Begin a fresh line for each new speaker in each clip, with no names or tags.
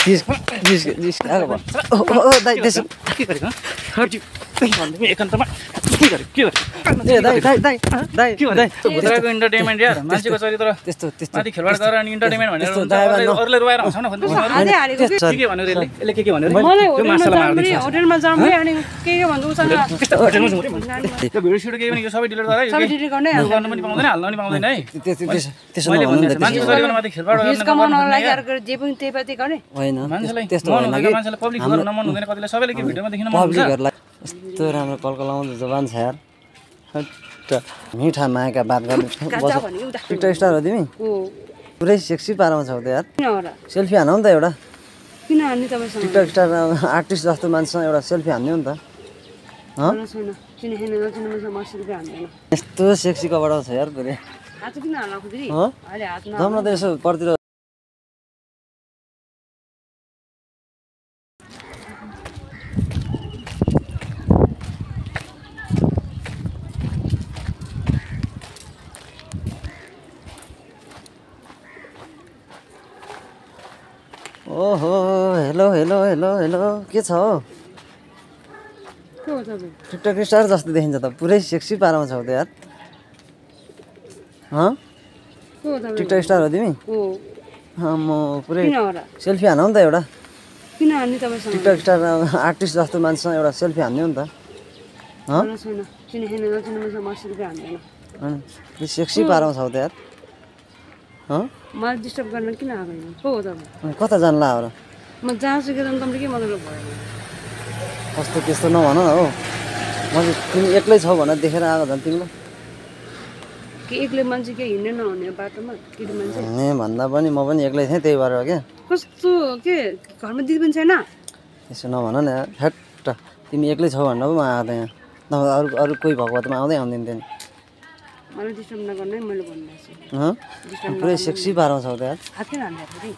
जिस्काएको भयो दाइ त्यसो
के गरेको एकान्तमा के गरे के गरे
ए दाइ दाइ दाइ दाइ
के दाइ भुत्राको इन्टरटेनमेन्ट यार मान्छेको चरित्र
त्यस्तो त्यस्तो
माथि खेलवाड गरेर अनि इन्टरटेनमेन्ट भनेर अरूले रुवाएर आउँछ न भन्नु के भन्यो रे यसले के भन्यो रे
मलाई होटलमा जाम अनि के भन्नु उसँग
त्यो भिडियो सुट केही पनि यो सबै डिलिट गरे
सबै डिलिट गर्ने
गर्न पनि पाउँदैन हाल्न पनि पाउँदैन है
त्यसो
मैले
नभन्नु
भन्छु मान्छे चरित्र माथि खेलवाड
भिज कमाउनको लागि अर्को जे पनि त्यही पाती गर्ने
होइन
मान्छेलाई
त्यस्तो
मन
होइन
हुँदैन
कि
मान्छेलाई पब्लिक गर्न नमन हुँदैन कतिले सबैले के भिडियोमा देखिन मन हुन्छ
पब्लिकहरूलाई यस्तो राम्रो कलकलाउँदो जवान छ यार मिठा मायाका बात गर्ने टिकटक स्टार हो तिमी पुरै सेक्सी पारामा छौ त यार सेल्फी हानौ नि त एउटा
किन हान्ने तपाईसँग
टिकटक स्टार आर्टिस्ट जस्तो मान्छेसँग एउटा सेल्फी हान्ने हो नि त यस्तो सेक्सी कपडा छ यार पुरै
हात किन हाल्नु फेरि अहिले हात
जाउँ न त यसो परतिर ओहो हेलो हेलो हेलो हेलो के छ हो टिकटक स्टार जस्तो देखिन्छ त पुरै सेक्सी पारामा छौ त यार टिकटक स्टार हो तिमी म पुरै सेल्फी हानौ नि त एउटा
किन हान्ने तपाईसँग
टिकटक स्टार आर्टिस्ट जस्तो मान्छेसँग एउटा सेल्फी हान्ने हो नि त सेक्सी पारामा छौ त यार
मलाई डिस्टर्ब गर्न किन आएको को हो तपाईँ
कता जानला हो र
म जहाँ सुकेर तपाईँले के मतलब भयो
कस्तो त्यस्तो नभन न हो म चाहिँ तिमी एक्लै छौ भनेर देखेर आएको झन् तिमीलाई
के एक्लै मान्छे के हिँड्ने नहुने बाटोमा केटी मान्छे
हिँड्ने भन्दा पनि म पनि एक्लै थिएँ त्यही भएर हो क्या
कस्तो के घरमा दिदी पनि छैन
त्यसो नभन न यार ठ्याट्ट तिमी एक्लै छौ भनेर पो म आएको थिएँ यहाँ नभए अरू अरू कोही भएको भए त म आउँदै आउँदैन थिएँ नि
मलाई डिस्टर्ब नगर्ने मैले भन्दैछु
पुरै सेक्सी पारामा छौ त यार
हात किन हाल्नु फेरि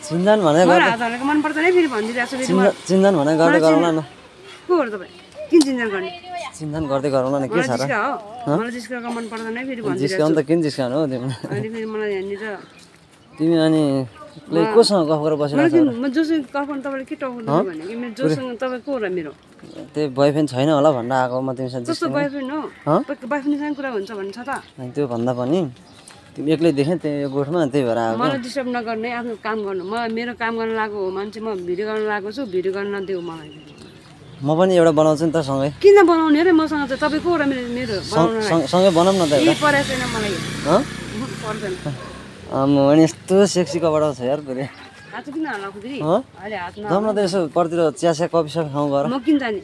चिन्जान भने
हात हालेको मन पर्दैन फेरि भनिदिइरहेको छु फेरि
चिन्जान भने गर्दै गरौँला न
को हो तपाईँ किन चिन्जान गर्ने
चिन्जान गर्दै गरौँला न के छ र
मलाई जिस्काएको मन पर्दैन फेरि भनिदिइरहेको
जिस्काउनु त किन जिस्काउनु हो तिमी
अहिले फेरि मलाई यहाँनिर
तिमी अनि कोसँग गफ गरेर बसिरहेको छ
म जोसँग गफ गर्नु तपाईँले के टाउनु भने कि मेरो जोसँग तपाईँ को हो र मेरो
त्यही बोयफ्रेन्ड छैन होला भनेर आएको म तिमीसँग
कस्तो बोयफ्रेन्ड हो बोयफ्रेन्डसँग कुरा हुन्छ भन्छ त
त्यो भन्दा पनि तिमी एक्लै देखेँ त्यही यो गोठमा त्यही भएर आएको
मलाई डिस्टर्ब नगर्ने आफ्नो काम गर्नु म मेरो काम गर्न लागेको हो मान्छे म भिडियो गर्न लागेको छु भिडियो गर्न नदेऊ मलाई
म पनि एउटा बनाउँछु नि त सँगै
किन बनाउने रे मसँग चाहिँ तपाईँ को हो र मेरो
सँगै बनाऊँ न त
एउटा परेको छैन मलाई पर्दैन
म अनि यस्तो सेक्सी कपडा छ यार पुरै
हात किन हाल्नु फेरि अहिले हात
जाउँ न त यसो परतिर चिया कफी सफी खाउँ गएर
म किन जाने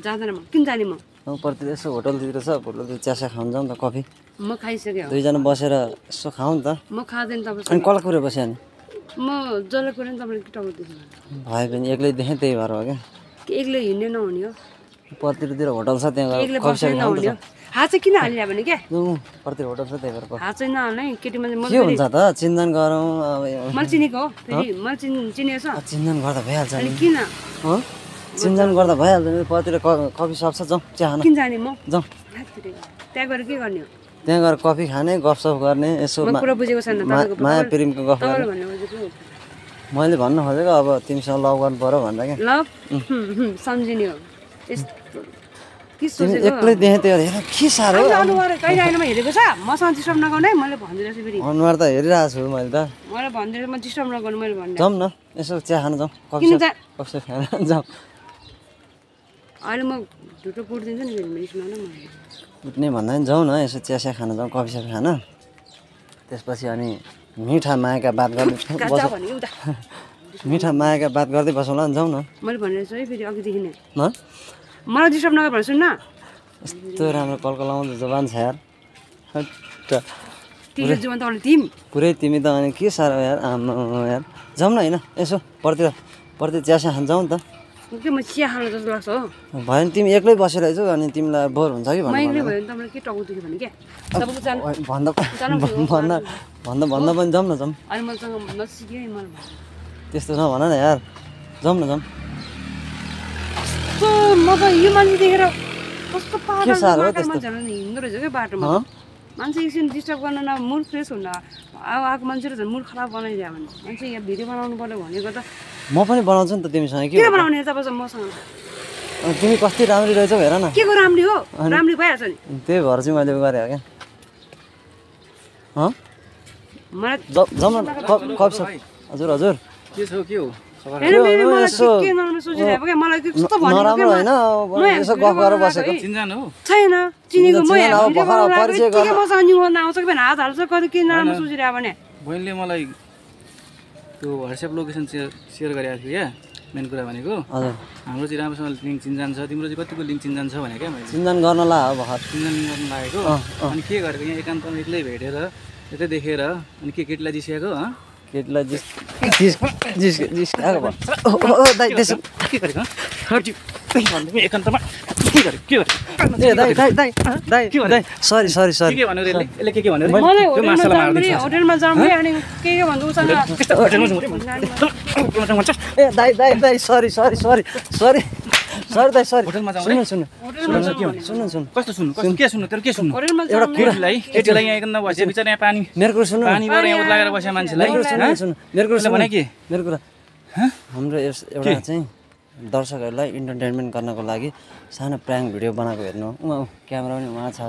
जाँदैन म किन जाने म
परतिर यसो होटलतिर छ होटलतिर चिया खाउँ जाउँ त कफी
म खाइसकेँ
दुईजना बसेर यसो खाउँ नि त
म खाँदैन तपाईँ
अनि कसलाई कुरो बस्यो नि
म जसलाई कुरो तपाईँले के टाउको देख्नु
भयो पनि एक्लै देखेँ त्यही भएर हो क्या
एक्लै हिँड्ने नहुने हो
परतिरतिर होटल छ त्यहाँ
एक्लै
कफी
बस्ने
सफी खाउँ
नहुने हो हात चाहिँ किन हालिरह्यो भने क्या
परतिर होटल छ त्यही भएर
हात चाहिँ नहाल्ने केटी मान्छे
के हुन्छ त चिन्जान गरौँ
मैले चिनेको हो फेरि मैले चिनेको छ
चिन्जान गर्दा भइहाल्छ
अनि किन
चिन्जान गर्दा भइहाल्छ परतिर कफी सप छ जाउँ चिया खान
किन जाने म
जाउँ
त्यहाँ गएर के गर्ने हो
त्यहाँ गएर कफी खाने गफसफ गर्ने यसो
म कुरा बुझेको छैन
माया प्रेमको गफ गर्ने
भन्ने बुझेको
मैले भन्नु खोजेको अब तिमीसँग लभ गर्नु पर्यो भनेर क्या
ल सम्झिने हो यस्तो के
तिमी एक्लै देखेँ त्यो हेर के साह्रो
अनुहार कहिले आएन हेरेको छ मसँग डिस्टर्ब नगर्ने मैले भनिदिरहेको छु फेरि
अनुहार त हेरिरहेको छु मैले त
मलाई भनिदिएर म डिस्टर्ब नगर्नु मैले भन्ने
जाउँ न यसो चिया खान जाउँ कफी खान जाउँ
अहिले म ढुटो पुटिदिन्छु नि फेरि मिसमा न
पुट्ने भन्दा पनि जाउँ न यसो चिया खान जाउँ कफी सफी खान त्यसपछि अनि मिठा मायाका बात गर्ने मिठा मायाका बात गर्दै बसौँला नि जाउँ न
मैले भनिरहेको छु है फेरि अघिदेखि नै मलाई डिस्टर्ब नगर भनेर सुन् न
यस्तो राम्रो कलकलाउँदो जवान छ यार
टिकट जीवन तपाईँले तिमी
पुरै तिमी त अनि के साह्रो यार आमा यार जाउँ न होइन यसो परतिर चिया खान जाउँ नि त
के म चिया खानु जस्तो लाग्छ हो
भयो नि तिमी एक्लै बसिरहेछौ अनि तिमीलाई बोर हुन्छ कि
म एक्लै भयो भने तपाईँले के टाउको दुख्यो भने क्या तपाईँको जानु
भन्दा पनि जाउँ न जाउँ
अहिले मसँग नसिक्यो नि मलाई
त्यस्तो नभन न यार जाउँ न जाउँ
म त यो मान्छे देखेर कस्तो पागल मान्छे हिँड्दो रहेछ क्या बाटोमा मान्छे एकछिन डिस्टर्ब गर्न न मुड फ्रेस हुन्न अब आएको मान्छेले झन् मुड खराब बनाइदियो भने मान्छे यहाँ भिडियो बनाउनु पर्यो भनेको त
म पनि बनाउँछु नि त तिमीसँग
के बनाउने तपाईँसँग मसँग
तिमी कति राम्री रहेछौ हेर न
के को राम्री हो राम्री भइहाल्छ नि
त्यही भएर चाहिँ मैले गरेँ हो क्या
मलाई
जम्मा कप छ हजुर हजुर
के छ के हो
के नराम्रो सोचिरहेको क्या मलाई कस्तो
नराम्रो होइन यसो गफ गरेर बसेको
चिन्जान हो
छैन चिनेको म
परिचय
के मसँग निहुन आउँछ कि हात हाल्छ कति के नराम्रो सोचिरहेको भने
बहिनीले मलाई त्यो व्हाट्सएप लोकेसन सेयर गरेको थियो क्या मेन कुरा भनेको
हजुर
हाम्रो चाहिँ राम्रोसँग लिङ्क चिन्जान छ तिम्रो चाहिँ कतिको लिङ्क चिन्जान छ भने क्या मैले
चिन्जान गर्न ला हो भर्खर
चिन्जान गर्न लागेको अनि के गरेको यहाँ एकान्तमा एक्लै भेटेर यतै देखेर अनि केटीलाई जिस्किएको
केटीलाई जिस्काएको भयो दाइ त्यसो
के गरेको एकान्तमा के गरेको के गरेको
ए दाइ दाइ दाइ दाइ दाइ सरी सरी सरी
के भन्यो रे यसले के भन्यो रे
मलाई होटलमा जाऊँ अनि के भन्छ उसँग
ए दाइ दाइ दाइ sorry sorry sorry sorry sorry दाइ सरी
होटलमा जाउँ
सुन्नु
कस्तो सुन्नु के सुन्नु तेरो के सुन्नु
होटलमा
एउटा केटीलाई यहाँ एकदम बसे बिचारा यहाँ पानी
मेरो कुरा सुन्नु
पानीबाट यहाँ लागेर बस्या मान्छेलाई
मेरो कुरा
भने के
मेरो कुरा हाम्रो एउटा चाहिँ दर्शकहरूलाई इन्टरटेनमेन्ट गर्नको लागि सानो प्राङ्क भिडियो बनाएको हेर्नु क्यामेरा पनि उहाँ छ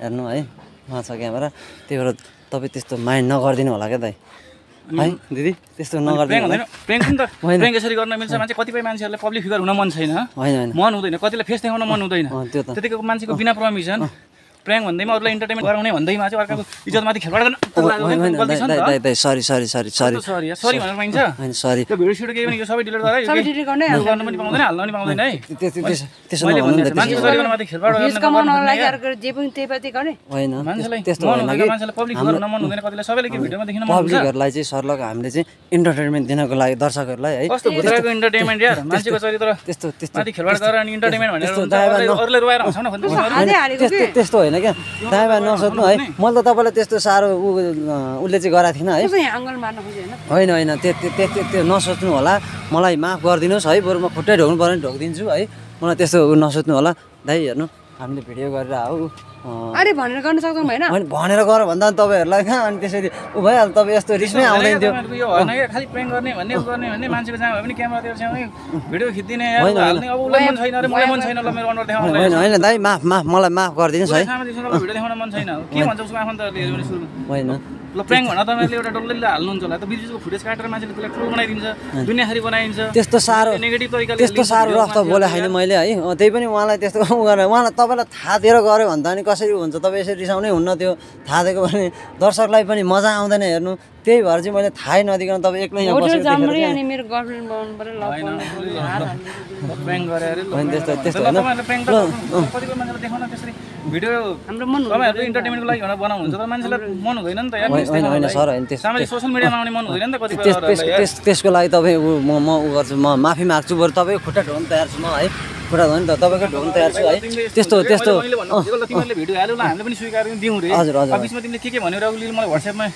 हेर्नु है उहाँ छ क्यामेरा त्यही भएर तपाईँ त्यस्तो माइन्ड नगरिदिनु होला क्या दाइ है दिदी त्यस्तो नगरिदिनु होला
प्र्याङ्क यसरी गर्न मिल्छ मान्छे कतिपय मान्छेहरूले पब्लिक फिगर हुन मन छैन
होइन
मन हुँदैन कतिलाई फेस देखाउन मन हुँदैन
त्यो त
त्यतिको मान्छेको बिना पर्मिसन प्र्याङ्क भन्दैमा अरूलाई इन्टरटेनमेन्ट गराउने भन्दैमा चाहिँ अर्काको इज्जतमाथि खेलवाड गर्न
sorry sorry sorry sorry
sorry sorry भनेर पाइन्छ
होइन सरी
त्यो भिडियो सिडियो केही पनि यो सबै डिलिट गरेर
सबै डिलिट गर्ने
गर्न पनि पाउँदैन हाल्न पनि पाउँदैन है
त्यसो
मैले
नभन्नु नि
भन्दैछु
त
मान्छेको शरीरमा माथि खेलवाड
भ्युज कमाउनको लागि अर्को जे पनि त्यही पाति गर्ने
होइन
मान्छेलाई
त्यस्तो
मन
होइन
हुँदैन
कि
मान्छेलाई पब्लिक फिगर हुन मन हुँदैन कतिलाई सबैले के भिडियोमा देखिन मन हुन्छ
पब्लिकहरूलाई चाहिँ सरलग हामीले चाहिँ इन्टरटेनमेन्ट दिनको लागि दर्शकहरूलाई है
कस्तो भुत्राको इन्टरटेनमेन्ट यार मान्छेको चरित्र
त्यस्तो त्यस्तो
माथि खेलवाड गरेर अनि इन्टरटेनमेन्ट भनेर अरूले रुवाएर हँसाउन खोज्छ
त्यस्तो होइन क्या दाइ भाइ नसोध्नु है मैले त तपाईँलाई त्यस्तो साह्रो उसले चाहिँ गराएको थिइनँ है
आङ्गल मार्न खोज्यो होइन
होइन होइन त्यो नसोच्नु होला मलाई माफ गरिदिनुहोस् है बरु म खुट्टै ढोक्नु पर्यो भने ढोकिदिन्छु है मलाई त्यस्तो नसोच्नु होला दाइ हेर्नु हामीले भिडियो गरेर आऊ
अरे भनेर गर्न सक्छौँ होइन
भनेर गर भन्दा पनि तपाईँहरूलाई कहाँ अनि त्यसरी ऊ भइहाल्छ तपाईँ यस्तो रिसमै आउँदैन थियो
यो होइन क्या खालि प्र्याङ्क गर्ने भन्ने मान्छेको जहाँ भए पनि क्यामेरातिर छेउ भिडियो खिच्दिने हाल्ने अब उसलाई मन छैन अरे मलाई मन छैन ल मेरो अनुहार देखाउन
होइन होइन दाइ माफ मलाई माफ गरिदिनुहोस् है
भिडियो देखाउन मन छैन के भन्छ उसको आफन्तहरूले सुरु
होइन
ल प्र्याङ्क भन्न तपाईँले एउटा डल्लै हाल्नुहुन्छ होला त बिजुको फुटेज काटेर मान्छेले त्यसलाई ट्रोल बनाइदिन्छ दुनियाँखरी बनाइदिन्छ
त्यस्तो साह्रो
नेगेटिभ तरिकाले
त्यस्तो साह्रो रफ त बोले होइन मैले है त्यही पनि उहाँलाई त्यस्तो गरेर उहाँलाई तपाईँलाई थाहा दिएर गऱ्यो भने त अनि कसरी हुन्छ तपाईँ यसरी रिसाउनै हुन्न त्यो थाहा दिएको भने दर्शकलाई पनि मजा आउँदैन हेर्नु त्यही भएर चाहिँ मैले थाहै नदिकन तपाईँ एक्लै यहाँ बसेको
अनि मेरो गर्लफ्रेन्ड बनाउनु पर्यो
प्र्याङ्क गरेर
होइन त्यस्तो होइन
कतिपय मान्छेलाई देखाउन त्यसरी भिडियो
हाम्रो मन
तपाईँहरू इन्टरटेनमेन्टको लागि भनेर बनाउनुहुन्छ तर मान्छेलाई मन हुँदैन नि त यार
होइन सर होइन
सामाजिक सोसियल मिडियामा आउने मन हुँदैन नि त कतिपय
त्यसको लागि तपाईँ म उ गर्छु म माफी माग्छु बरु तपाईँको खुट्टा ढोक्न तयार छु म है खुट्टा धो नि त तपाईँको ढोक्न तयार छु है त्यस्तो
तिमीले भिडियो हाल्यो हामीले पनि स्वीकार दिउँ रे
हजुर हजुर
बिचमा तिमीले के भनेर उसले मलाई व्हाट्सएपमा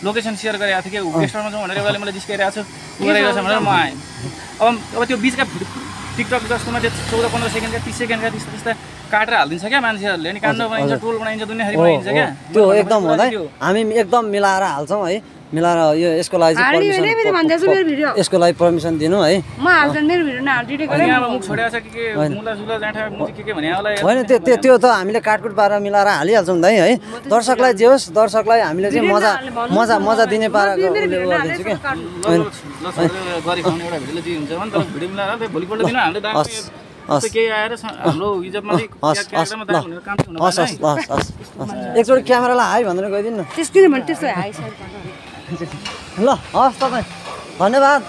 लोकेसन सेयर गरेको थियो कि रेस्टुरेन्टमा जाउँ भनेर एउटाले मलाई जिस्काइरहेको छु उ गरेको छ भनेर म आएँ अब त्यो बिचका टिकटक जस्तोमा त्यो 14-15 सेकेन्डका 30 सेकेन्डका त्यस्ता काटेर हालिदिन्छ क्या मान्छेहरूले अनि काण्ड बनाइन्छ ट्रोल बनाइन्छ दुनियाँभरि बनाइन्छ क्या
त्यो एकदम हुँदै हामी एकदम मिलाएर हाल्छौँ है मिलाएर यो यसको लागि यसको लागि पर्मिसन दिनु है
म हाल्छ मेरो भिडियो नहाल्दिटे गरे
यहाँ मुख छोडेको छ के मुला सुला जाँठा मुजी के भने होला
होइन त्यो त हामीले काटकुट पारेर मिलाएर हालिहाल्छौँ नि है दर्शकलाई जे होस् दर्शकलाई हामीले चाहिँ मजा दिने पाराको गरिदिन्छु कि
गरी खाउने एउटा भिडियोले जे हुन्छ भने त भिडियो मिलाएर भोलिपल्ट दिन हामीले दाम केही आएर हाम्रो इज्जतमाथि क्यामेरामा दाम हुने काम हुन
पर्छ एकचोटि क्यामेरालाई हाई भनेर गइदिनु न
त्यस किन भने त्यस्तो हाई साइड
ल हस् तपाईँ धन्यवाद